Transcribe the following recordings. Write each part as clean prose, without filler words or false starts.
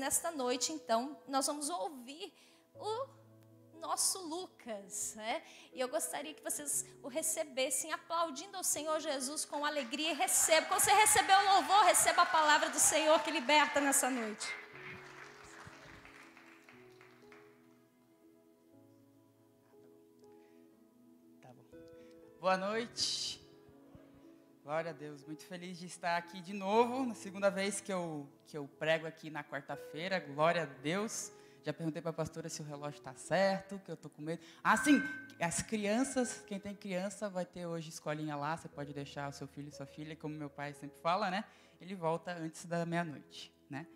Nesta noite, então, nós vamos ouvir o nosso Lucas, né? E eu gostaria que vocês o recebessem aplaudindo ao Senhor Jesus com alegria e receba. Quando você receber o louvor, receba a palavra do Senhor que liberta nessa noite. Tá bom. Boa noite. Glória a Deus, muito feliz de estar aqui de novo, na segunda vez que eu prego aqui na quarta-feira, glória a Deus. Já perguntei para a pastora se o relógio está certo, que eu estou com medo. Ah, sim, as crianças, quem tem criança vai ter hoje escolinha lá, você pode deixar o seu filho e sua filha, como meu pai sempre fala, né? Ele volta antes da meia-noite, né?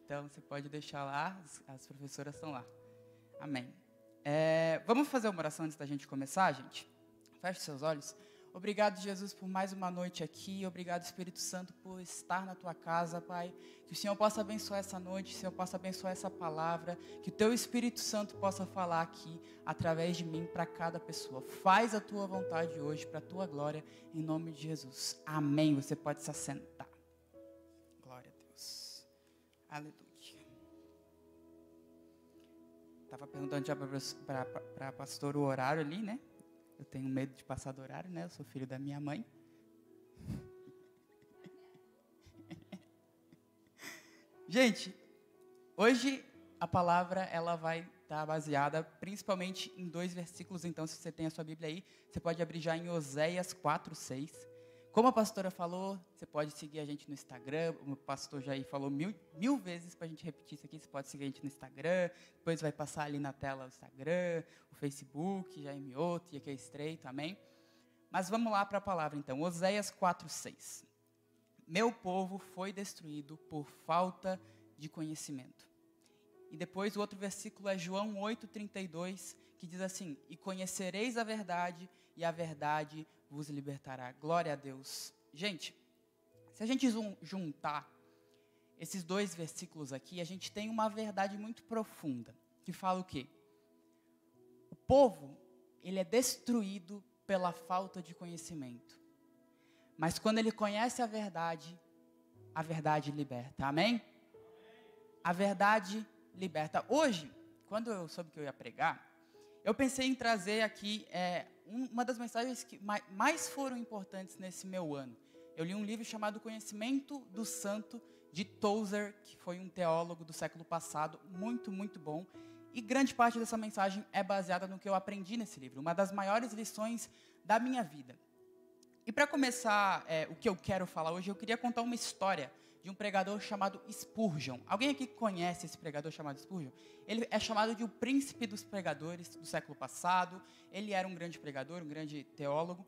Então, você pode deixar lá, as professoras estão lá. Amém. Vamos fazer uma oração antes da gente começar, gente? Feche seus olhos. Obrigado, Jesus, por mais uma noite aqui. Obrigado, Espírito Santo, por estar na tua casa, Pai. Que o Senhor possa abençoar essa noite, que o Senhor possa abençoar essa palavra. Que o teu Espírito Santo possa falar aqui, através de mim, para cada pessoa. Faz a tua vontade hoje, para a tua glória, em nome de Jesus. Amém. Você pode se assentar. Glória a Deus. Aleluia. Estava perguntando já para a pastora o horário ali, né? Eu tenho medo de passar do horário, né? Eu sou filho da minha mãe. Gente, hoje a palavra ela vai estar baseada principalmente em 2 versículos. Então, se você tem a sua Bíblia aí, você pode abrir já em Oséias 4:6. Como a pastora falou, você pode seguir a gente no Instagram. O pastor Jair falou mil vezes para a gente repetir isso aqui. Você pode seguir a gente no Instagram. Depois vai passar ali na tela o Instagram, o Facebook, Jair Mioto, e aqui é estreito, amém? Mas vamos lá para a palavra então. Oséias 4:6. Meu povo foi destruído por falta de conhecimento. E depois o outro versículo é João 8:32, que diz assim: e conhecereis a verdade, e a verdade vos libertará. Glória a Deus. Gente, se a gente juntar esses 2 versículos aqui, a gente tem uma verdade muito profunda, que fala o quê? O povo, ele é destruído pela falta de conhecimento. Mas quando ele conhece a verdade liberta. Amém? A verdade liberta. Hoje, quando eu soube que eu ia pregar, eu pensei em trazer aqui uma das mensagens que mais foram importantes nesse meu ano. Eu li um livro chamado Conhecimento do Santo, de Tozer, que foi um teólogo do século passado, muito, muito bom. E grande parte dessa mensagem é baseada no que eu aprendi nesse livro, uma das maiores lições da minha vida. E para começar o que eu quero falar hoje, eu queria contar uma história de um pregador chamado Spurgeon. Alguém aqui conhece esse pregador chamado Spurgeon? Ele é chamado de o príncipe dos pregadores do século passado. Ele era um grande pregador, um grande teólogo.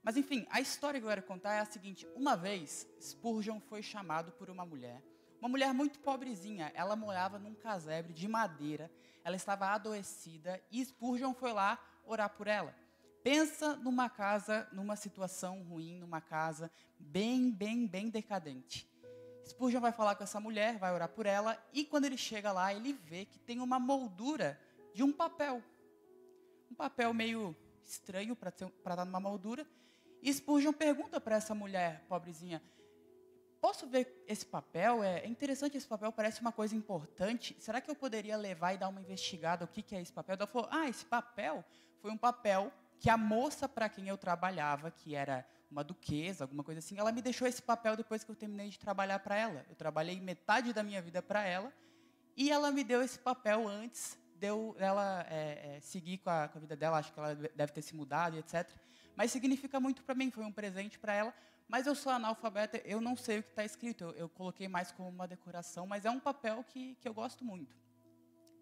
Mas enfim, a história que eu quero contar é a seguinte. Uma vez, Spurgeon foi chamado por uma mulher muito pobrezinha. Ela morava num casebre de madeira. Ela estava adoecida e Spurgeon foi lá orar por ela. Pensa numa casa, numa situação ruim, numa casa bem decadente. Spurgeon vai falar com essa mulher, vai orar por ela, e quando ele chega lá, ele vê que tem uma moldura de um papel. Um papel meio estranho para estar numa moldura. E Spurgeon pergunta para essa mulher pobrezinha: posso ver esse papel? É interessante esse papel, parece uma coisa importante. Será que eu poderia levar e dar uma investigada? O que é esse papel? Ela falou: esse papel foi um papel que a moça para quem eu trabalhava, que era uma duquesa, alguma coisa assim, ela me deixou esse papel depois que eu terminei de trabalhar para ela. Eu trabalhei metade da minha vida para ela, e ela me deu esse papel antes de ela seguir com a vida dela. Acho que ela deve ter se mudado e etc. Mas significa muito para mim, foi um presente para ela. Mas eu sou analfabeta, eu não sei o que está escrito. Eu coloquei mais como uma decoração, mas é um papel que eu gosto muito.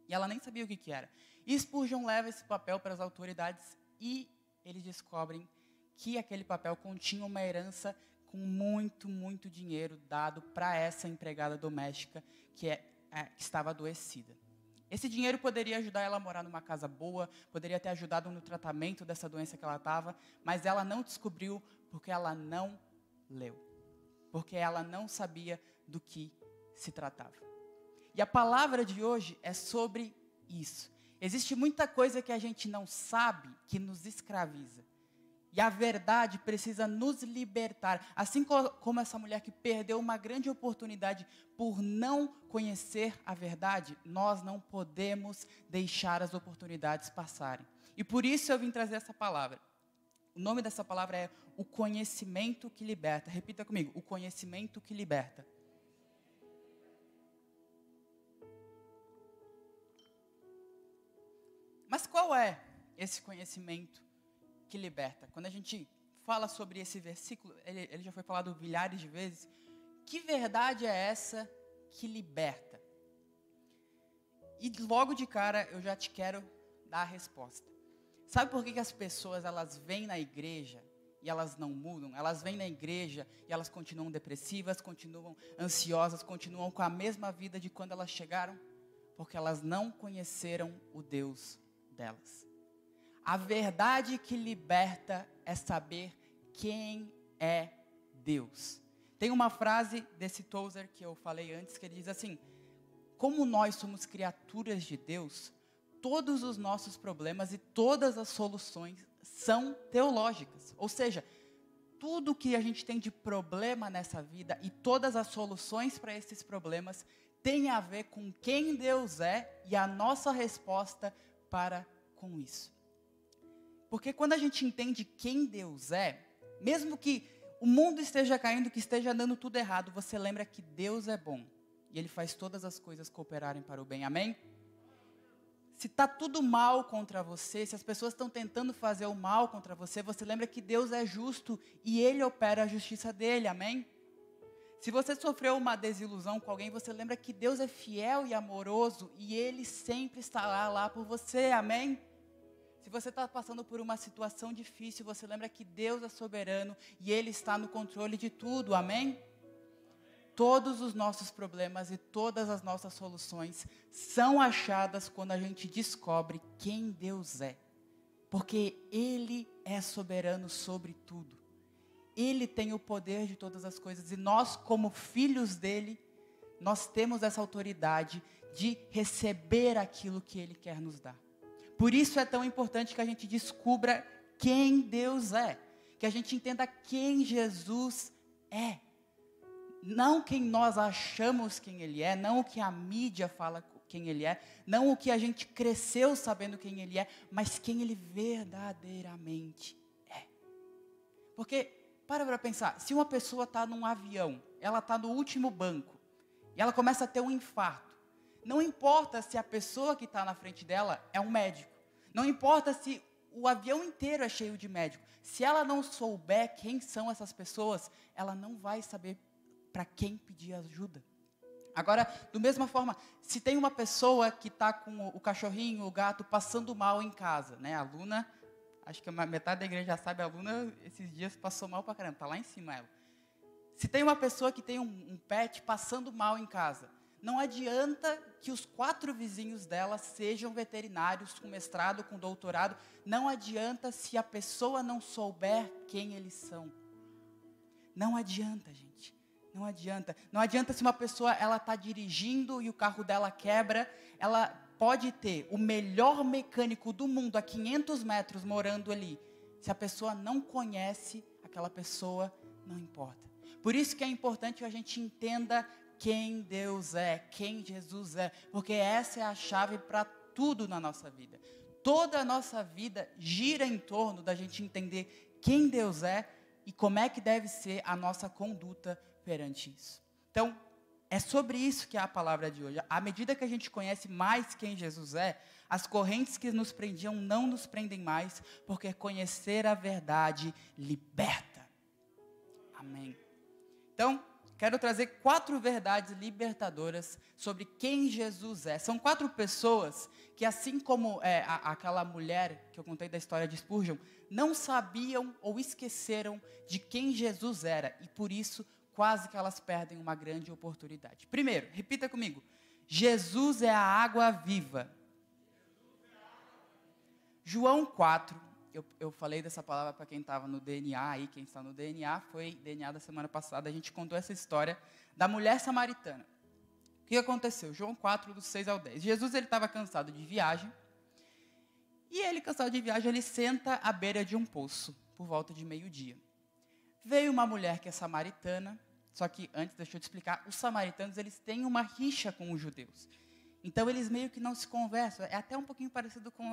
E ela nem sabia o que era. E Spurgeon leva esse papel para as autoridades e eles descobrem que aquele papel continha uma herança com muito dinheiro dado para essa empregada doméstica que estava adoecida. Esse dinheiro poderia ajudar ela a morar numa casa boa, poderia ter ajudado no tratamento dessa doença que ela estava, mas ela não descobriu porque ela não leu, porque ela não sabia do que se tratava. E a palavra de hoje é sobre isso. Existe muita coisa que a gente não sabe que nos escraviza. E a verdade precisa nos libertar. Assim como essa mulher que perdeu uma grande oportunidade por não conhecer a verdade, nós não podemos deixar as oportunidades passarem. E por isso eu vim trazer essa palavra. O nome dessa palavra é o conhecimento que liberta. Repita comigo, o conhecimento que liberta. Mas qual é esse conhecimento que liberta? Quando a gente fala sobre esse versículo, ele já foi falado milhares de vezes. Que verdade é essa que liberta? E logo de cara eu já te quero dar a resposta. Sabe por que as pessoas elas vêm na igreja e elas não mudam? Elas vêm na igreja e elas continuam depressivas, continuam ansiosas, continuam com a mesma vida de quando elas chegaram? Porque elas não conheceram o Deus delas. A verdade que liberta é saber quem é Deus. Tem uma frase desse Tozer que eu falei antes, que ele diz assim: como nós somos criaturas de Deus, todos os nossos problemas e todas as soluções são teológicas. Ou seja, tudo que a gente tem de problema nessa vida e todas as soluções para esses problemas tem a ver com quem Deus é e a nossa resposta para com isso. Porque quando a gente entende quem Deus é, mesmo que o mundo esteja caindo, que esteja dando tudo errado, você lembra que Deus é bom. E Ele faz todas as coisas cooperarem para o bem. Amém? Se está tudo mal contra você, se as pessoas estão tentando fazer o mal contra você, você lembra que Deus é justo e Ele opera a justiça dEle. Amém? Se você sofreu uma desilusão com alguém, você lembra que Deus é fiel e amoroso e Ele sempre estará lá por você. Amém? Se você está passando por uma situação difícil, você lembra que Deus é soberano e Ele está no controle de tudo, amém? Todos os nossos problemas e todas as nossas soluções são achadas quando a gente descobre quem Deus é. Porque Ele é soberano sobre tudo. Ele tem o poder de todas as coisas e nós, como filhos dEle, nós temos essa autoridade de receber aquilo que Ele quer nos dar. Por isso é tão importante que a gente descubra quem Deus é. Que a gente entenda quem Jesus é. Não quem nós achamos quem Ele é. Não o que a mídia fala quem Ele é. Não o que a gente cresceu sabendo quem Ele é. Mas quem Ele verdadeiramente é. Porque, para pensar. Se uma pessoa está num avião. Ela está no último banco. E ela começa a ter um infarto. Não importa se a pessoa que está na frente dela é um médico. Não importa se o avião inteiro é cheio de médicos. Se ela não souber quem são essas pessoas, ela não vai saber para quem pedir ajuda. Agora, da mesma forma, se tem uma pessoa que está com o cachorrinho, o gato, passando mal em casa, né? A Luna, acho que metade da igreja já sabe, a Luna esses dias passou mal para caramba, está lá em cima ela. Se tem uma pessoa que tem um pet passando mal em casa, não adianta que os 4 vizinhos dela sejam veterinários com mestrado, com doutorado. Não adianta se a pessoa não souber quem eles são. Não adianta, gente. Não adianta. Não adianta se uma pessoa está dirigindo e o carro dela quebra. Ela pode ter o melhor mecânico do mundo a 500 metros morando ali. Se a pessoa não conhece aquela pessoa, não importa. Por isso que é importante que a gente entenda quem Deus é, quem Jesus é, porque essa é a chave para tudo na nossa vida. Toda a nossa vida gira em torno da gente entender quem Deus é e como é que deve ser a nossa conduta perante isso. Então, é sobre isso que é a palavra de hoje. À medida que a gente conhece mais quem Jesus é, as correntes que nos prendiam não nos prendem mais, porque conhecer a verdade liberta. Amém. Então, quero trazer 4 verdades libertadoras sobre quem Jesus é. São 4 pessoas que, assim como aquela mulher que eu contei da história de Spurgeon, não sabiam ou esqueceram de quem Jesus era. E por isso, quase que elas perdem uma grande oportunidade. Primeiro, repita comigo. Jesus é a água viva. João 4. Eu falei dessa palavra para quem estava no DNA aí, quem está no DNA, foi DNA da semana passada, a gente contou essa história da mulher samaritana. O que aconteceu? João 4, do 6 ao 10. Jesus estava cansado de viagem, e ele, cansado de viagem, ele senta à beira de um poço por volta de meio-dia. Veio uma mulher que é samaritana, só que antes, deixa eu te explicar, os samaritanos, eles têm uma rixa com os judeus. Então, eles meio que não se conversam. É até um pouquinho parecido com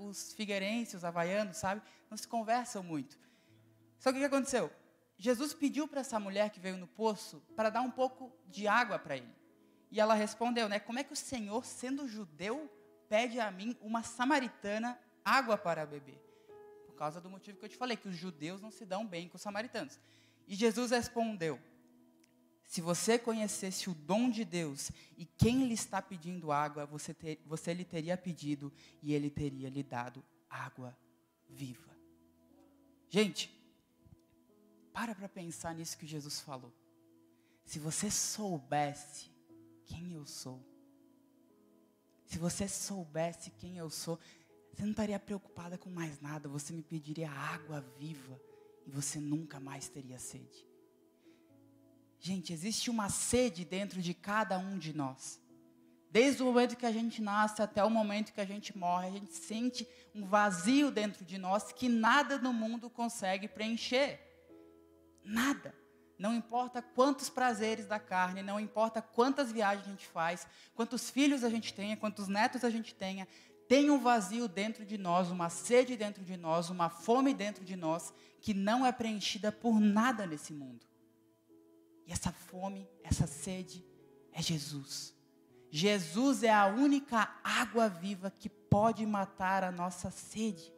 os figueirenses, os havaianos, sabe? Não se conversam muito. Só que o que aconteceu? Jesus pediu para essa mulher que veio no poço para dar um pouco de água para ele. E ela respondeu, né? Como é que o Senhor, sendo judeu, pede a mim, uma samaritana, água para beber? Por causa do motivo que eu te falei, que os judeus não se dão bem com os samaritanos. E Jesus respondeu, se você conhecesse o dom de Deus e quem lhe está pedindo água, você lhe teria pedido e ele teria lhe dado água viva. Gente, para pensar nisso que Jesus falou. Se você soubesse quem eu sou, se você soubesse quem eu sou, você não estaria preocupada com mais nada, você me pediria água viva e você nunca mais teria sede. Gente, existe uma sede dentro de cada um de nós. Desde o momento que a gente nasce até o momento que a gente morre, a gente sente um vazio dentro de nós que nada no mundo consegue preencher. Nada. Não importa quantos prazeres da carne, não importa quantas viagens a gente faz, quantos filhos a gente tenha, quantos netos a gente tenha, tem um vazio dentro de nós, uma sede dentro de nós, uma fome dentro de nós, que não é preenchida por nada nesse mundo. E essa fome, essa sede, é Jesus. Jesus é a única água viva que pode matar a nossa sede.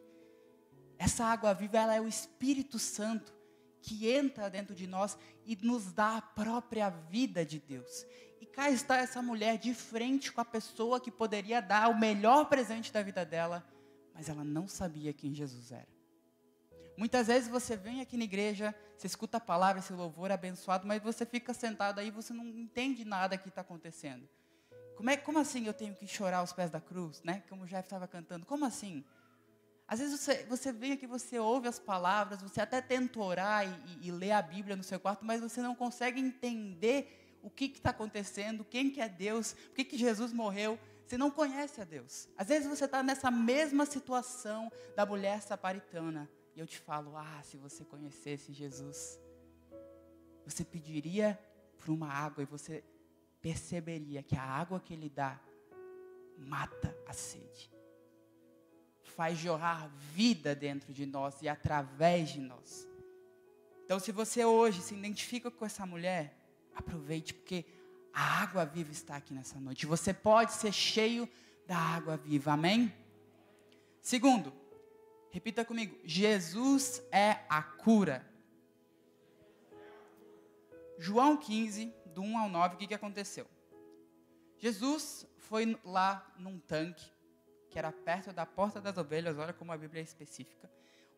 Essa água viva, ela é o Espírito Santo, que entra dentro de nós e nos dá a própria vida de Deus. E cá está essa mulher de frente com a pessoa que poderia dar o melhor presente da vida dela, mas ela não sabia quem Jesus era. Muitas vezes você vem aqui na igreja, você escuta a palavra, esse louvor abençoado, mas você fica sentado aí e você não entende nada que está acontecendo. Como assim eu tenho que chorar aos pés da cruz, né? Como o Jeff estava cantando, como assim? Às vezes você vem aqui, você ouve as palavras, você até tenta orar e ler a Bíblia no seu quarto, mas você não consegue entender o que está acontecendo, quem que é Deus, por que Jesus morreu. Você não conhece a Deus. Às vezes você está nessa mesma situação da mulher samaritana. E eu te falo, se você conhecesse Jesus, você pediria por uma água e você perceberia que a água que Ele dá mata a sede. Faz jorrar vida dentro de nós e através de nós. Então, se você hoje se identifica com essa mulher, aproveite, porque a água viva está aqui nessa noite. Você pode ser cheio da água viva, amém? Segundo, repita comigo, Jesus é a cura. João 15, do 1 ao 9, o que aconteceu? Jesus foi lá num tanque, que era perto da porta das ovelhas, olha como a Bíblia é específica.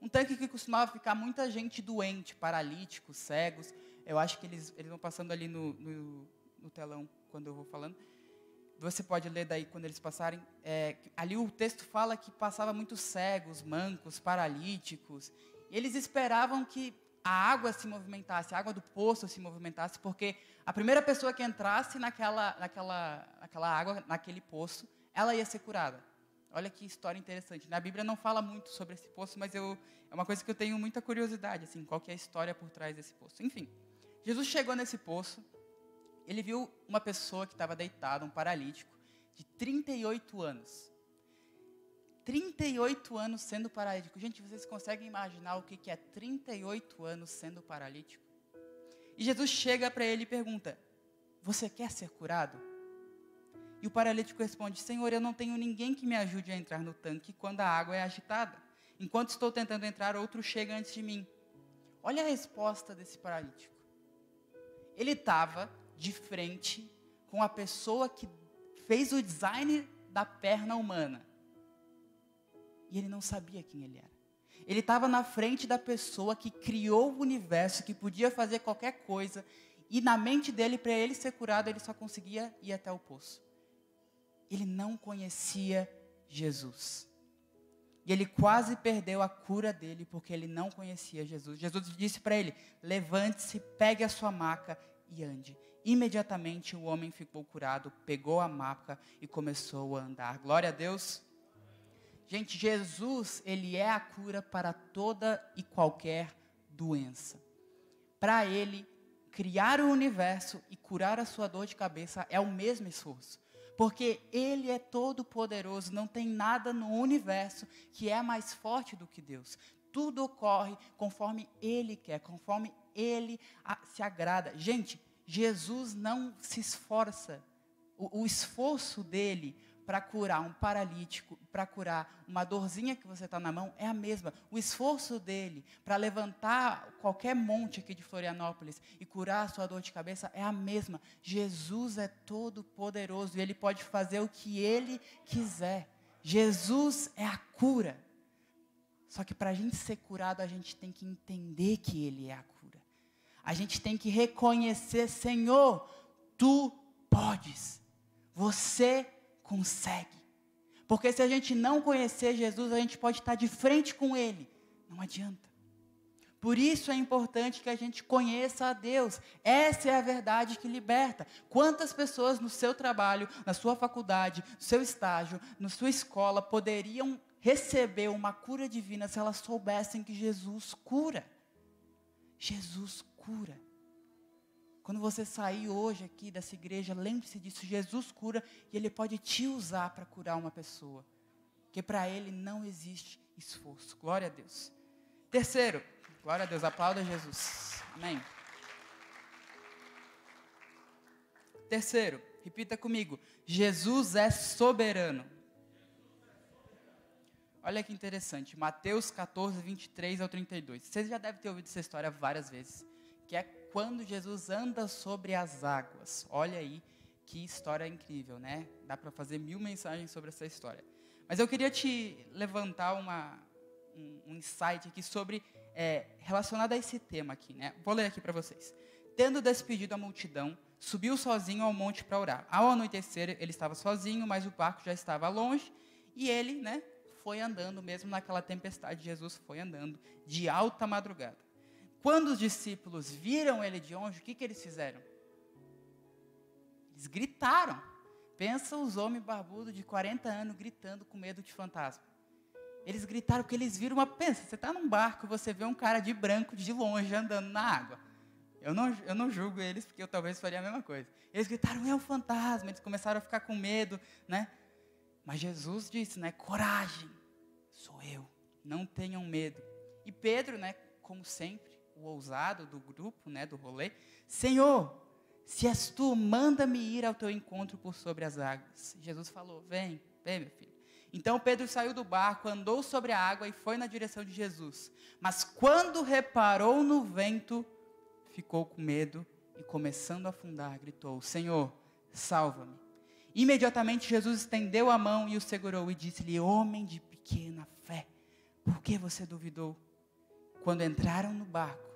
Um tanque que costumava ficar muita gente doente, paralíticos, cegos. Eu acho que eles vão passando ali no telão, quando eu vou falando. Você pode ler daí quando eles passarem. Ali o texto fala que passava muitos cegos, mancos, paralíticos. E eles esperavam que a água se movimentasse, a água do poço se movimentasse, porque a primeira pessoa que entrasse naquela água, naquele poço, ela ia ser curada. Olha que história interessante. Na Bíblia não fala muito sobre esse poço, mas é uma coisa que eu tenho muita curiosidade, assim, qual que é a história por trás desse poço. Enfim, Jesus chegou nesse poço, ele viu uma pessoa que estava deitada, um paralítico, de 38 anos. 38 anos sendo paralítico. Gente, vocês conseguem imaginar o que é 38 anos sendo paralítico? E Jesus chega para ele e pergunta, você quer ser curado? E o paralítico responde, Senhor, eu não tenho ninguém que me ajude a entrar no tanque quando a água é agitada. Enquanto estou tentando entrar, outro chega antes de mim. Olha a resposta desse paralítico. Ele estava de frente com a pessoa que fez o design da perna humana. E ele não sabia quem ele era. Ele estava na frente da pessoa que criou o universo, que podia fazer qualquer coisa. E na mente dele, para ele ser curado, ele só conseguia ir até o poço. Ele não conhecia Jesus. E ele quase perdeu a cura dele, porque ele não conhecia Jesus. Jesus disse para ele, levante-se, pegue a sua maca e ande. Imediatamente o homem ficou curado, pegou a maca e começou a andar. Glória a Deus. Gente, Jesus, ele é a cura para toda e qualquer doença. Para ele, criar o universo e curar a sua dor de cabeça é o mesmo esforço. Porque ele é todo poderoso, não tem nada no universo que é mais forte do que Deus. Tudo ocorre conforme ele quer, conforme ele se agrada. Gente, Jesus não se esforça. O esforço dele para curar um paralítico, para curar uma dorzinha que você está na mão, é a mesma. O esforço dele para levantar qualquer monte aqui de Florianópolis e curar a sua dor de cabeça é a mesma. Jesus é todo poderoso e ele pode fazer o que ele quiser. Jesus é a cura. Só que para a gente ser curado, a gente tem que entender que ele é a cura. A gente tem que reconhecer, Senhor, tu podes. Você consegue. Porque se a gente não conhecer Jesus, a gente pode estar de frente com ele. Não adianta. Por isso é importante que a gente conheça a Deus. Essa é a verdade que liberta. Quantas pessoas no seu trabalho, na sua faculdade, no seu estágio, na sua escola, poderiam receber uma cura divina se elas soubessem que Jesus cura? Jesus cura. Quando você sair hoje aqui dessa igreja, lembre-se disso, Jesus cura e ele pode te usar para curar uma pessoa. Porque para ele não existe esforço. Glória a Deus. Terceiro, glória a Deus, aplauda Jesus. Amém. Terceiro, repita comigo, Jesus é soberano. Olha que interessante, Mateus 14, 23 ao 32. Você já deve ter ouvido essa história várias vezes, que é quando Jesus anda sobre as águas. Olha aí que história incrível, né? Dá para fazer 1000 mensagens sobre essa história. Mas eu queria te levantar um insight aqui sobre, relacionado a esse tema aqui, né? Vou ler aqui para vocês. Tendo despedido a multidão, subiu sozinho ao monte para orar. Ao anoitecer, ele estava sozinho, mas o barco já estava longe, e ele, né, foi andando, mesmo naquela tempestade, Jesus foi andando de alta madrugada. Quando os discípulos viram ele de longe, o que eles fizeram? Eles gritaram. Pensa os homens barbudos de 40 anos gritando com medo de fantasma. Eles gritaram porque eles viram pensa, você está num barco, você vê um cara de branco de longe andando na água. Eu não julgo eles, porque eu talvez faria a mesma coisa. Eles gritaram, é um fantasma. Eles começaram a ficar com medo, né? Mas Jesus disse, né? Coragem, sou eu. Não tenham medo. E Pedro, né? Como sempre, o ousado do grupo, né, do rolê, Senhor, se és tu, manda-me ir ao teu encontro por sobre as águas. Jesus falou, vem meu filho. Então Pedro saiu do barco, andou sobre a água e foi na direção de Jesus. Mas quando reparou no vento, ficou com medo e começando a afundar, gritou, Senhor, salva-me. Imediatamente Jesus estendeu a mão e o segurou e disse-lhe, homem de pequena fé, por que você duvidou? Quando entraram no barco,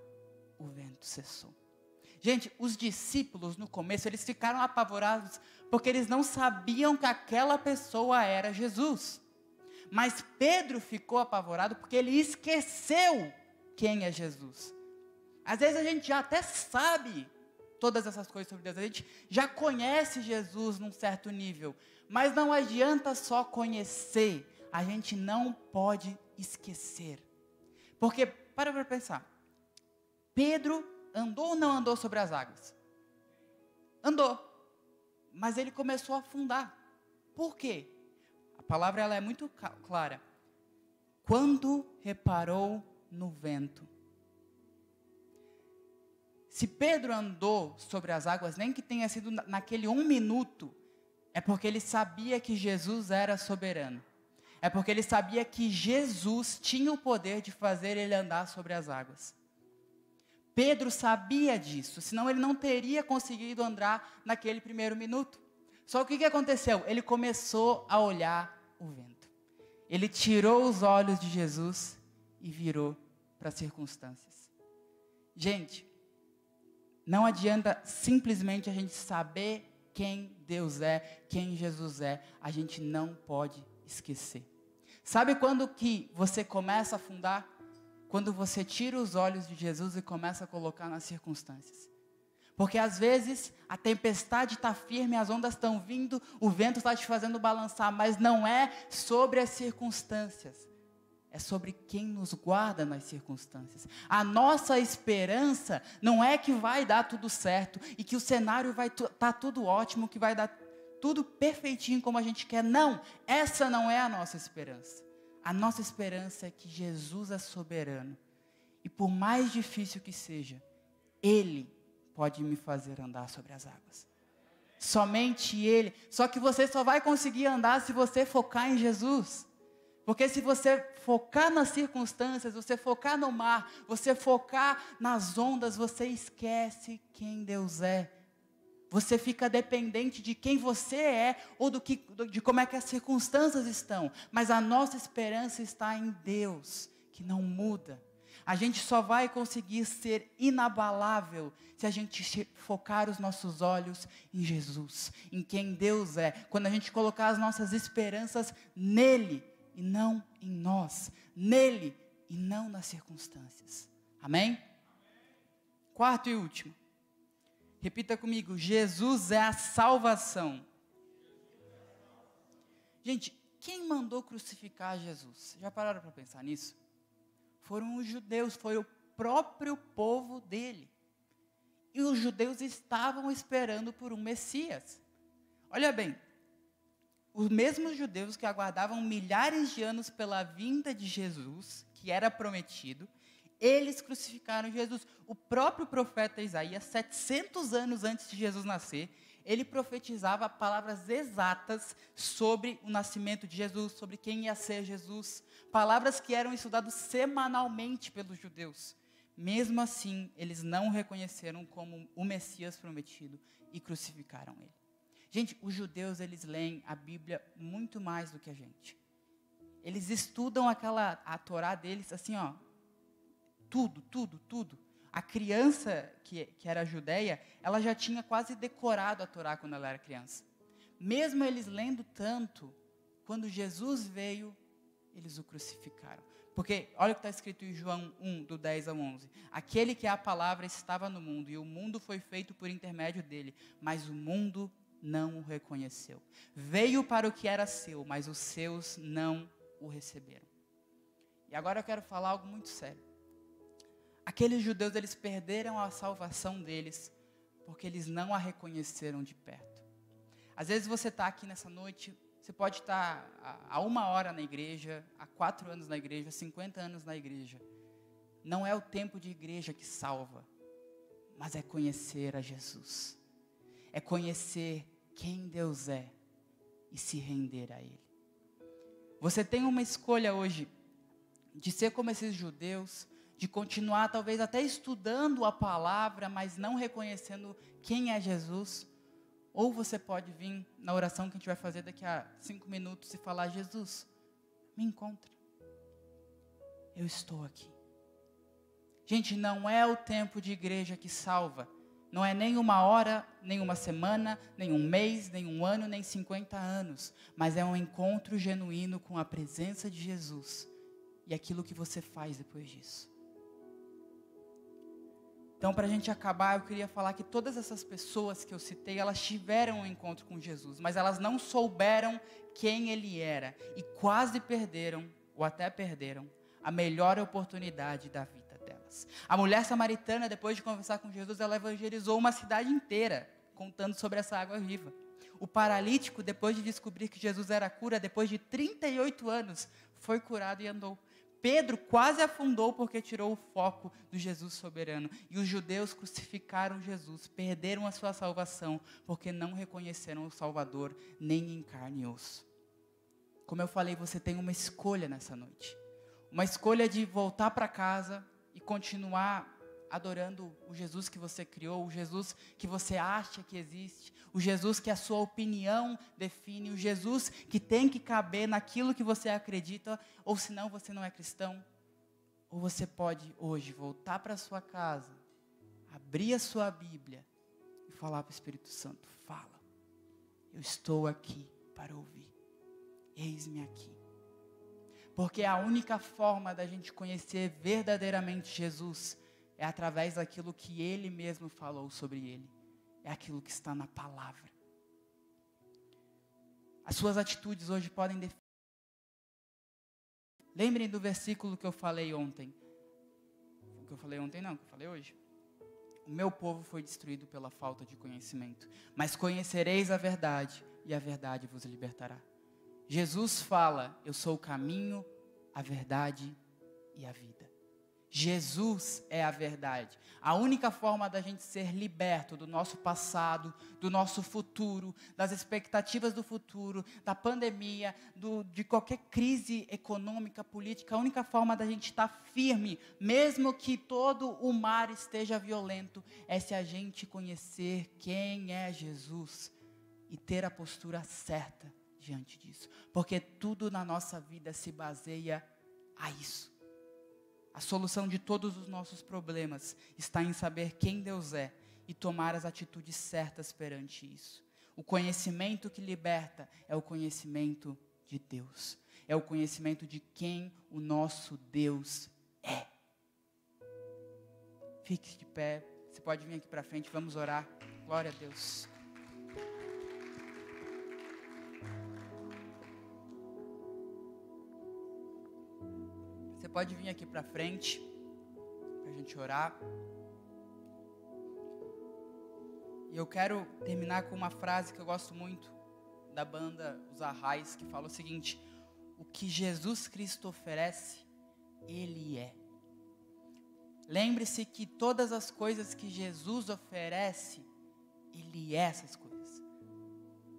o vento cessou. Gente, os discípulos no começo, eles ficaram apavorados, porque eles não sabiam que aquela pessoa era Jesus. Mas Pedro ficou apavorado, porque ele esqueceu quem é Jesus. Às vezes a gente já até sabe todas essas coisas sobre Deus, a gente já conhece Jesus num certo nível, mas não adianta só conhecer, a gente não pode esquecer. Porque, para pensar, Pedro andou ou não andou sobre as águas? Andou, mas ele começou a afundar. Por quê? A palavra ela é muito clara. Quando reparou no vento. Se Pedro andou sobre as águas, nem que tenha sido naquele 1 minuto, é porque ele sabia que Jesus era soberano. É porque ele sabia que Jesus tinha o poder de fazer ele andar sobre as águas. Pedro sabia disso, senão ele não teria conseguido andar naquele 1º minuto. Só que o que aconteceu? Ele começou a olhar o vento. Ele tirou os olhos de Jesus e virou para as circunstâncias. Gente, não adianta simplesmente a gente saber quem Deus é, quem Jesus é. A gente não pode esquecer. Sabe quando que você começa a afundar? Quando você tira os olhos de Jesus e começa a colocar nas circunstâncias. Porque às vezes a tempestade está firme, as ondas estão vindo, o vento está te fazendo balançar, mas não é sobre as circunstâncias, é sobre quem nos guarda nas circunstâncias. A nossa esperança não é que vai dar tudo certo e que o cenário vai estar tudo ótimo, que vai dar tudo perfeitinho como a gente quer. Não, essa não é a nossa esperança. A nossa esperança é que Jesus é soberano. E por mais difícil que seja, Ele pode me fazer andar sobre as águas. Somente Ele. Só que você só vai conseguir andar se você focar em Jesus. Porque se você focar nas circunstâncias, você focar no mar, você focar nas ondas, você esquece quem Deus é. Você fica dependente de quem você é ou de como é que as circunstâncias estão. Mas a nossa esperança está em Deus, que não muda. A gente só vai conseguir ser inabalável se a gente focar os nossos olhos em Jesus, em quem Deus é. Quando a gente colocar as nossas esperanças nele e não em nós, nele e não nas circunstâncias. Amém? Quarto e último. Repita comigo, Jesus é a salvação. Gente, quem mandou crucificar Jesus? Já pararam para pensar nisso? Foram os judeus, foi o próprio povo dele. E os judeus estavam esperando por um Messias. Olha bem, os mesmos judeus que aguardavam milhares de anos pela vinda de Jesus, que era prometido, eles crucificaram Jesus. O próprio profeta Isaías, 700 anos antes de Jesus nascer, ele profetizava palavras exatas sobre o nascimento de Jesus, sobre quem ia ser Jesus. Palavras que eram estudadas semanalmente pelos judeus. Mesmo assim, eles não o reconheceram como o Messias prometido e crucificaram ele. Gente, os judeus, eles leem a Bíblia muito mais do que a gente. Eles estudam a Torá deles assim, ó, tudo. A criança que era judeia, ela já tinha quase decorado a Torá quando ela era criança. Mesmo eles lendo tanto, quando Jesus veio, eles o crucificaram. Porque, olha o que está escrito em João 1, do 10 ao 11. Aquele que é a palavra estava no mundo, e o mundo foi feito por intermédio dele, mas o mundo não o reconheceu. Veio para o que era seu, mas os seus não o receberam. E agora eu quero falar algo muito sério. Aqueles judeus, eles perderam a salvação deles, porque eles não a reconheceram de perto. Às vezes você está aqui nessa noite, você pode estar há 1 hora na igreja, há 4 anos na igreja, 50 anos na igreja. Não é o tempo de igreja que salva, mas é conhecer a Jesus. É conhecer quem Deus é e se render a Ele. Você tem uma escolha hoje de ser como esses judeus, de continuar talvez até estudando a palavra, mas não reconhecendo quem é Jesus. Ou você pode vir na oração que a gente vai fazer daqui a 5 minutos e falar: Jesus, me encontra. Eu estou aqui. Gente, não é o tempo de igreja que salva. Não é nem 1 hora, nem 1 semana, nem 1 mês, nem 1 ano, nem 50 anos. Mas é um encontro genuíno com a presença de Jesus. E aquilo que você faz depois disso. Então, para a gente acabar, eu queria falar que todas essas pessoas que eu citei, elas tiveram um encontro com Jesus, mas elas não souberam quem Ele era e quase perderam, ou até perderam, a melhor oportunidade da vida delas. A mulher samaritana, depois de conversar com Jesus, ela evangelizou uma cidade inteira, contando sobre essa água viva. O paralítico, depois de descobrir que Jesus era a cura, depois de 38 anos, foi curado e andou. Pedro quase afundou porque tirou o foco do Jesus soberano. E os judeus crucificaram Jesus, perderam a sua salvação, porque não reconheceram o Salvador nem em carne e osso. Como eu falei, você tem uma escolha nessa noite. Uma escolha de voltar para casa e continuar adorando o Jesus que você criou, o Jesus que você acha que existe, o Jesus que a sua opinião define, o Jesus que tem que caber naquilo que você acredita, ou senão você não é cristão. Ou você pode hoje voltar para a sua casa, abrir a sua Bíblia e falar para o Espírito Santo: fala, eu estou aqui para ouvir, eis-me aqui. Porque a única forma da gente conhecer verdadeiramente Jesus é através daquilo que Ele mesmo falou sobre Ele. É aquilo que está na palavra. As suas atitudes hoje podem definir. Lembrem do versículo que eu falei ontem. Que eu falei ontem não, que eu falei hoje. O meu povo foi destruído pela falta de conhecimento. Mas conhecereis a verdade, e a verdade vos libertará. Jesus fala, eu sou o caminho, a verdade e a vida. Jesus é a verdade. A única forma da gente ser liberto do nosso passado, do nosso futuro, das expectativas do futuro, da pandemia, de qualquer crise econômica, política, a única forma da gente estar firme, mesmo que todo o mar esteja violento, é se a gente conhecer quem é Jesus e ter a postura certa diante disso. Porque tudo na nossa vida se baseia a isso. A solução de todos os nossos problemas está em saber quem Deus é e tomar as atitudes certas perante isso. O conhecimento que liberta é o conhecimento de Deus. É o conhecimento de quem o nosso Deus é. Fique de pé. Você pode vir aqui para frente, vamos orar. Glória a Deus. Você pode vir aqui para frente, para a gente orar. E eu quero terminar com uma frase que eu gosto muito, da banda Os Arrais, que fala o seguinte: o que Jesus Cristo oferece, Ele é. Lembre-se que todas as coisas que Jesus oferece, Ele é essas coisas.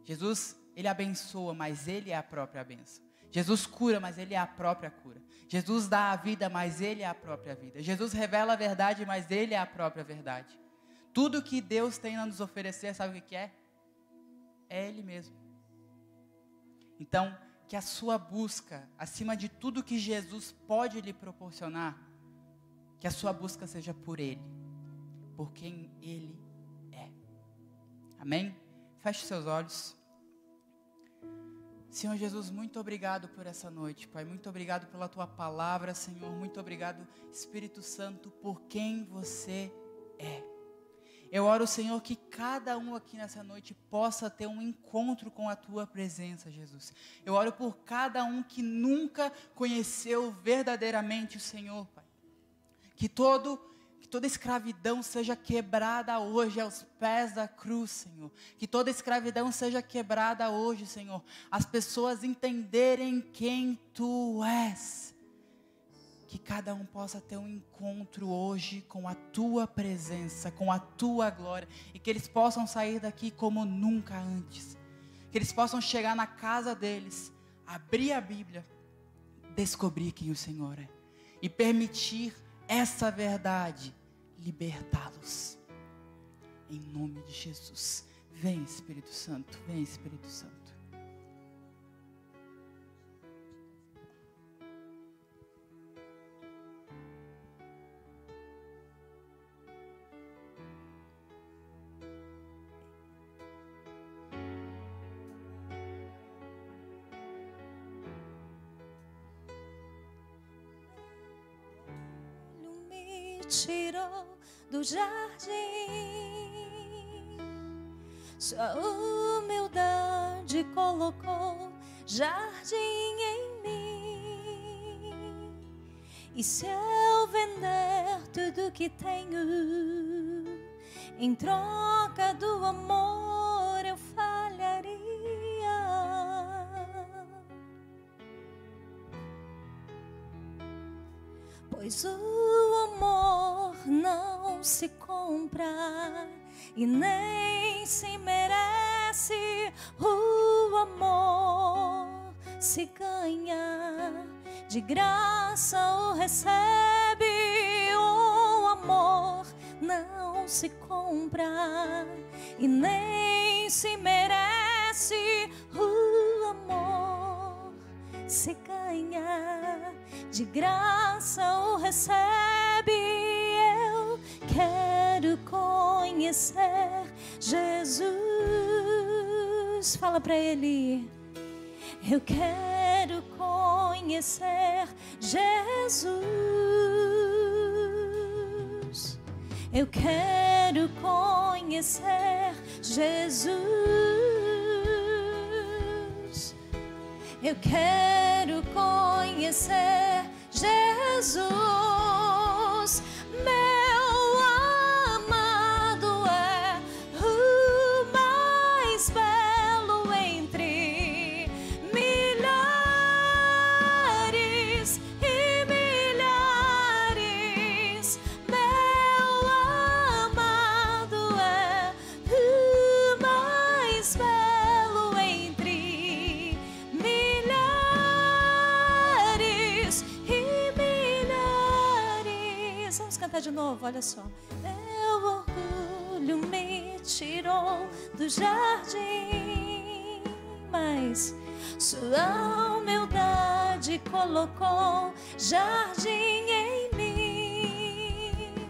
Jesus, Ele abençoa, mas Ele é a própria bênção. Jesus cura, mas Ele é a própria cura. Jesus dá a vida, mas Ele é a própria vida. Jesus revela a verdade, mas Ele é a própria verdade. Tudo que Deus tem a nos oferecer, sabe o que é? É Ele mesmo. Então, que a sua busca, acima de tudo que Jesus pode lhe proporcionar, que a sua busca seja por Ele, por quem Ele é. Amém? Feche seus olhos. Senhor Jesus, muito obrigado por essa noite, Pai. Muito obrigado pela Tua palavra, Senhor. Muito obrigado, Espírito Santo, por quem você é. Eu oro, Senhor, que cada um aqui nessa noite possa ter um encontro com a Tua presença, Jesus. Eu oro por cada um que nunca conheceu verdadeiramente o Senhor, Pai. Que toda escravidão seja quebrada hoje aos pés da cruz, Senhor. Que toda escravidão seja quebrada hoje, Senhor. As pessoas entenderem quem Tu és. Que cada um possa ter um encontro hoje com a Tua presença, com a Tua glória. E que eles possam sair daqui como nunca antes. Que eles possam chegar na casa deles, abrir a Bíblia, descobrir quem o Senhor é. E permitir essa verdade libertá-los. Em nome de Jesus. Vem, Espírito Santo. Vem, Espírito Santo. Tirou do jardim, sua humildade colocou jardim em mim. E se eu vender tudo que tenho, em troca do amor eu falharia. Pois o amor não se compra e nem se merece. O amor se ganha, de graça o recebe. O amor não se compra e nem se merece. O amor se ganha, de graça o recebe. Eu quero conhecer Jesus. Fala para Ele. Eu quero conhecer Jesus. Eu quero conhecer Jesus. Eu quero conhecer Jesus. Meu amado é o mais belo entre milhares e milhares. Meu amado é o mais belo entre milhares e milhares. Vamos cantar de novo, olha só. Meu orgulho me tirou do jardim, mas sua humildade colocou jardim em mim.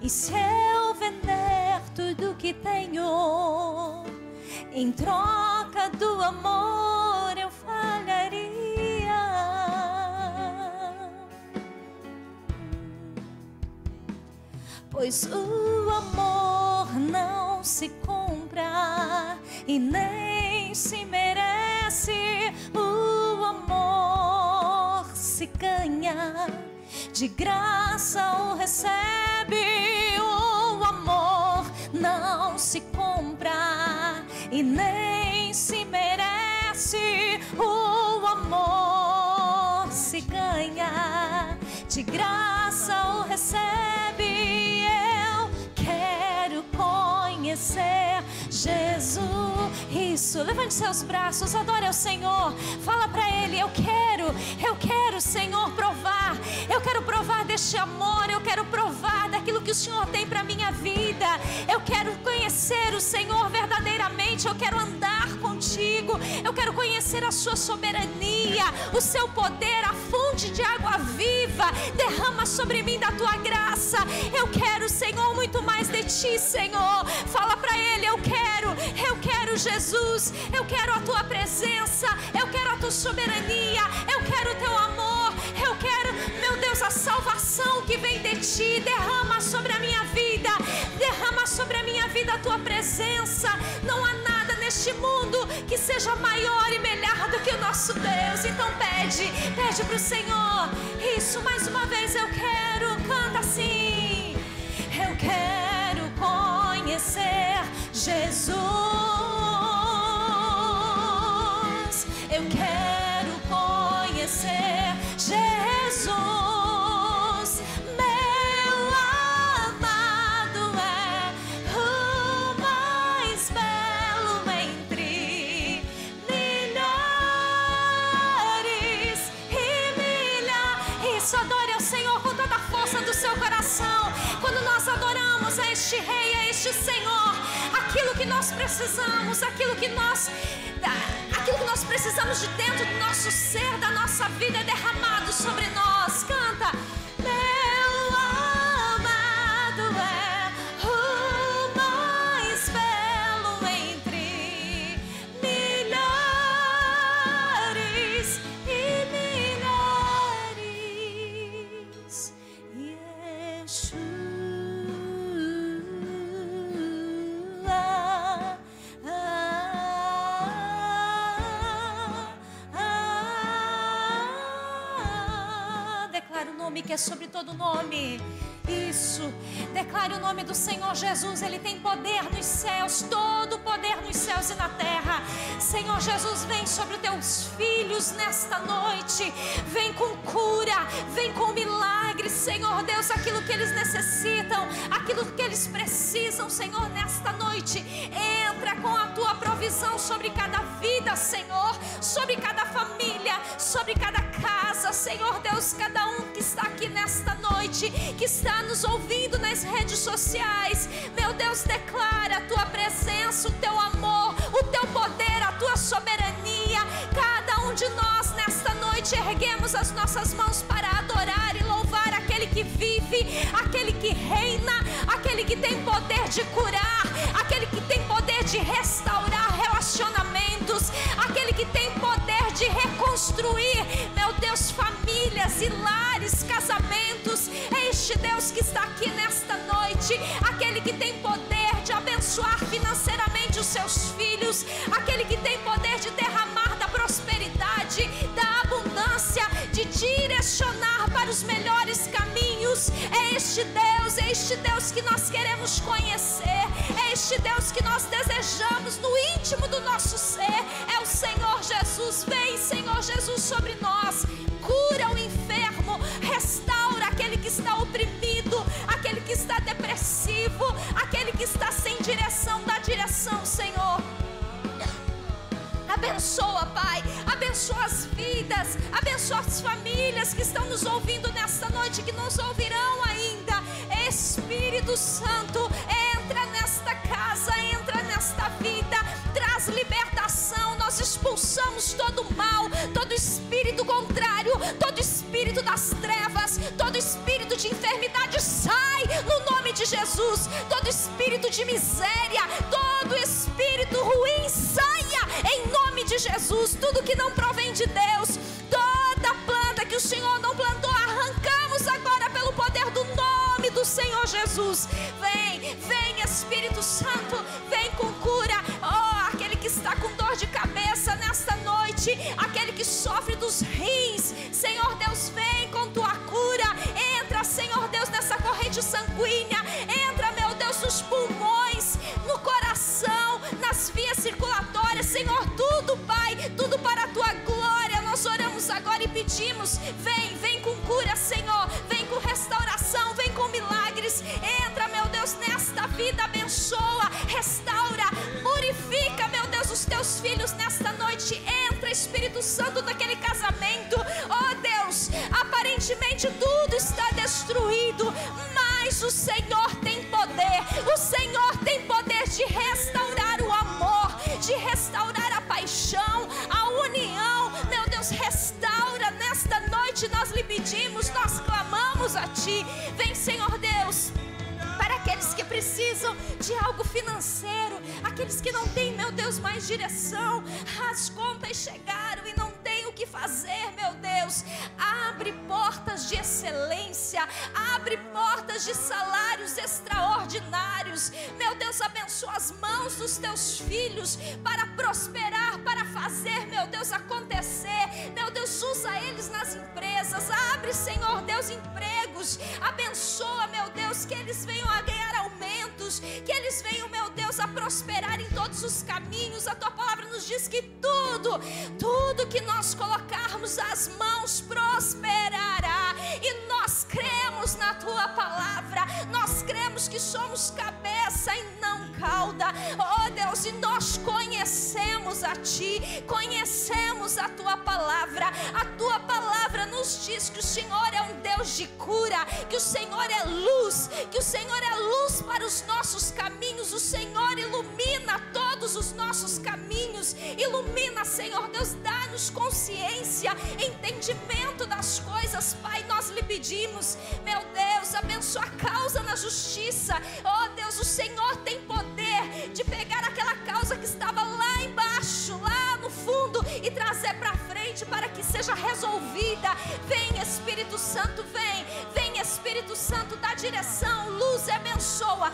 E se eu vender tudo que tenho em troca do amor, eu falharia. Pois o amor não se compra e nem se merece. O amor se ganha, de graça o recebe. O amor não se compra e nem se merece. O amor se ganha, de graça o recebe. Eu quero conhecer Jesus. Isso, levante seus braços, adore ao Senhor. Fala para Ele, eu quero, Senhor, provar. Eu quero provar deste amor. Eu quero provar daquilo que o Senhor tem para minha vida. Eu quero conhecer o Senhor verdadeiramente. Eu quero andar contigo. Eu quero conhecer a sua soberania, o seu poder, a fonte de água viva. Derrama sobre mim da tua graça. Eu quero, Senhor, muito mais de ti, Senhor. Fala para Ele, eu quero Jesus. Eu quero a tua presença. Eu quero a tua soberania. Eu quero o teu amor. Eu quero, meu Deus, a salvação que vem de ti. Derrama sobre a minha vida. Derrama sobre a minha vida a tua presença. Não há nada neste mundo que seja maior e melhor do que o nosso Deus. Então pede para o Senhor. Isso, mais uma vez, eu quero. Canta assim. Eu quero conhecer Jesus. Eu quero conhecer Jesus. Meu amado é o mais belo entre milhares e milhares. Isso, adore ao Senhor com toda a força do seu coração. Quando nós adoramos a este Rei, a este Senhor, aquilo que nós precisamos, aquilo que nós precisamos de dentro do nosso ser, da nossa vida, é derramado sobre nós. Canta. Meu amado é o mais belo entre milhares e milhares. Yeshua. Que é sobre todo nome. Isso, declare o nome do Senhor Jesus. Ele tem poder nos céus, todo poder nos céus e na terra. Senhor Jesus, vem sobre os teus filhos nesta noite. Vem com cura, vem com milagres, Senhor Deus, aquilo que eles necessitam, aquilo que eles precisam, Senhor, nesta noite. Entra com a tua provisão sobre cada vida, Senhor, sobre cada família, sobre cada casa, Senhor Deus, cada um que está aqui nesta noite, que está nos ouvindo nas redes sociais. Meu Deus, declara a tua presença, o teu amor, o teu poder, a tua soberania. Cada um de nós nesta noite erguemos as nossas mãos para adorar e louvar aquele que vive, aquele que reina, aquele que tem poder de curar, aquele que tem poder de restaurar relacionamentos, aquele que tem poder de reconstruir, meu Deus, famílias e lares, casamentos. É este Deus que está aqui nesta noite. noite, aquele que tem poder de abençoar financeiramente os seus filhos, aquele que tem poder de derramar da prosperidade, da abundância, de direcionar para os melhores caminhos. É este Deus que nós queremos conhecer, é este Deus que nós desejamos no íntimo do nosso ser. É o Senhor Jesus. Vem, Senhor Jesus, sobre nós, cura o enfermo, restaura aquele que está oprimido, aquele que está depressivo, aquele que está sem direção. Dá direção, Senhor. Abençoa, Pai, abençoa as vidas, abençoa as famílias que estão nos ouvindo nesta noite, que nos ouvirão ainda. Espírito Santo, entra nesta casa, entra nesta vida, traz libertação. Nós expulsamos todo mal, todo espírito contrário, todo espírito das trevas, todo espírito de enfermidade, sai no nome de Jesus. Todo espírito de miséria, todo espírito ruim, saia em nome de Jesus. Tudo que não provém de Deus, toda planta que o Senhor não plantou, arrancamos agora pelo poder do nome do Senhor Jesus. Vem Espírito Santo, vem com cura. Oh, aquele que está com dor de cabeça nesta noite, aquele que sofre dos rins, Senhor Deus, vem com tua cura. Entra, Senhor Deus, nessa corrente sanguínea, entra, meu Deus, nos pulmões, no coração, nas vias circulatórias, Senhor, tudo, Pai, tudo para a tua glória. Nós oramos agora e pedimos, vem com cura, Senhor, vem com restauração, vem com milagres. Entra, meu Deus, nesta vida, abençoa, restaura, purifica, meu Deus, os teus filhos nesta noite. Entra, Espírito Santo, naquele casamento. Oh Deus, aparentemente tudo está destruído, mas o Senhor tem poder. O Senhor tem poder de restaurar o amor, de restaurar a paixão, a união. Meu Deus, restaura nesta noite. Nós lhe pedimos, nós clamamos a Ti. Vem, Senhor Deus, para aqueles que precisam de algo financeiro, aqueles que não têm, meu Deus, mais direção. As contas chegaram e não tem o que fazer, meu Deus. Abre portas de excelência, abre portas de salários extraordinários. Meu Deus, abençoa as mãos dos teus filhos para prosperar, para fazer, meu Deus, acontecer. Meu Deus, usa eles nas empresas. Abre, Senhor Deus, empregos. Abençoa, meu Deus, que eles venham a ganhar aumentos, que eles venham, meu Deus, a prosperar em todos os caminhos. A tua palavra nos diz que tudo que nós colocarmos as mãos prosperará. E nós cremos na tua palavra, nós cremos que somos cabeça e não cauda. Oh Deus, e nós conhecemos a Ti, conhecemos a tua palavra. A tua palavra nos diz que o Senhor é um Deus de cura, que o Senhor é luz, que o Senhor é luz para os nossos caminhos. O Senhor ilumina todos os nossos caminhos. Ilumina, Senhor Deus, dá-nos consciência, entendimento das coisas, Pai. Nós lhe pedimos, meu Deus, abençoa a causa na justiça. Oh Deus, o Senhor tem poder de pegar aquela causa que estava lá embaixo, lá no fundo, e trazer para frente para que seja resolvida. Vem, Espírito Santo, vem, Espírito Santo, dá direção, luz, e abençoa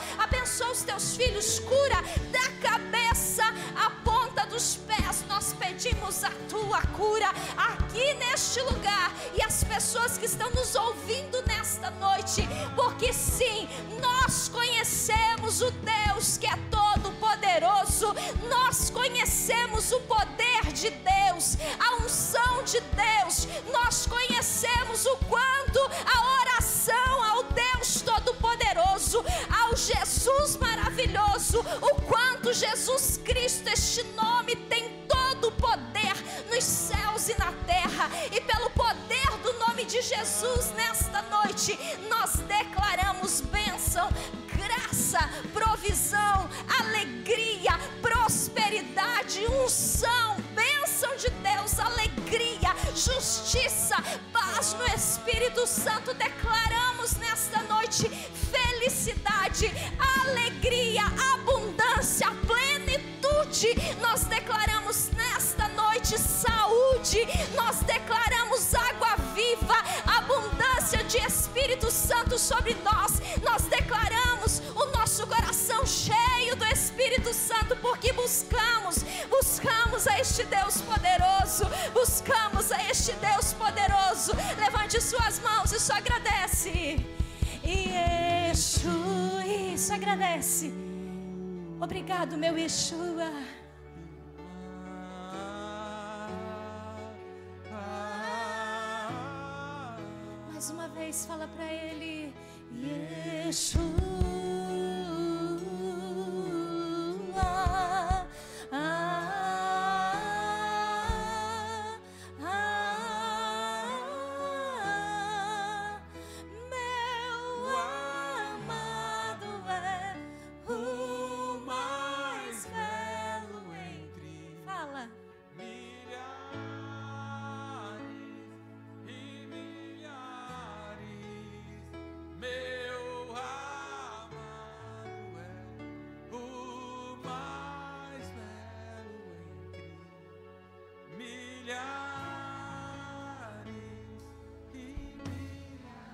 os teus filhos, cura da cabeça à ponta dos pés. Nós pedimos a tua cura aqui neste lugar, e as pessoas que estão nos ouvindo nesta noite, porque sim, nós conhecemos o Deus que é todo poderoso. Nós conhecemos o poder de Deus, a unção de Deus. Nós conhecemos o quanto a oração ao Deus Todo-Poderoso, ao Jesus maravilhoso, o quanto Jesus Cristo, este nome, tem todo o poder nos céus e na terra. E pelo poder do nome de Jesus, nesta noite, nós declaramos bênção, graça, provisão, alegria, prosperidade, unção, bênção de Deus, alegria, justiça, paz no Espírito Santo. Declaramos nesta noite felicidade, alegria, abundância, plenitude. Nós declaramos nesta noite saúde, nós declaramos água viva, abundância de Espírito Santo sobre nós. Nós declaramos este Deus poderoso. Buscamos a este Deus poderoso. Levante suas mãos e só agradece. Yeshua, isso, agradece. Obrigado, meu Yeshua. Mais uma vez, fala para ele. Yeshua.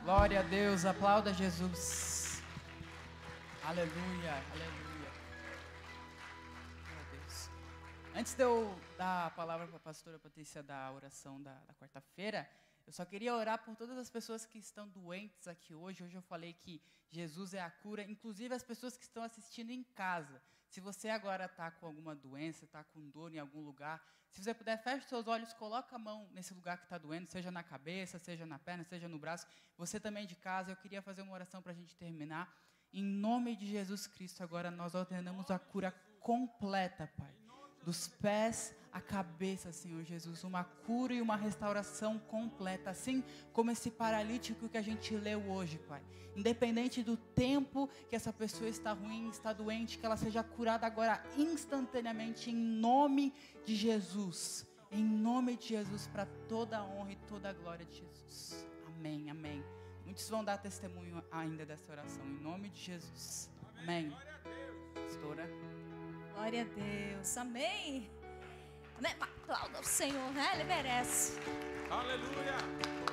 Glória a Deus, aplauda Jesus. Aleluia, aleluia. Glória a Deus. Antes de eu dar a palavra para a pastora Patrícia da oração da quarta-feira, eu só queria orar por todas as pessoas que estão doentes aqui hoje. Hoje eu falei que Jesus é a cura, inclusive as pessoas que estão assistindo em casa. Se você agora está com alguma doença, está com dor em algum lugar, se você puder, feche seus olhos, coloca a mão nesse lugar que está doendo, seja na cabeça, seja na perna, seja no braço. Você também de casa, eu queria fazer uma oração para a gente terminar. Em nome de Jesus Cristo, agora nós ordenamos a cura completa, Pai. Dos pés à cabeça, Senhor Jesus. Uma cura e uma restauração completa. Assim como esse paralítico que a gente leu hoje, Pai. Independente do tempo que essa pessoa está ruim, está doente, que ela seja curada agora instantaneamente, em nome de Jesus. Em nome de Jesus, para toda a honra e toda a glória de Jesus. Amém, amém. Muitos vão dar testemunho ainda dessa oração. Em nome de Jesus. Amém. Pastora. Glória a Deus. Amém. Aplauda o Senhor, né? Ele merece. Aleluia.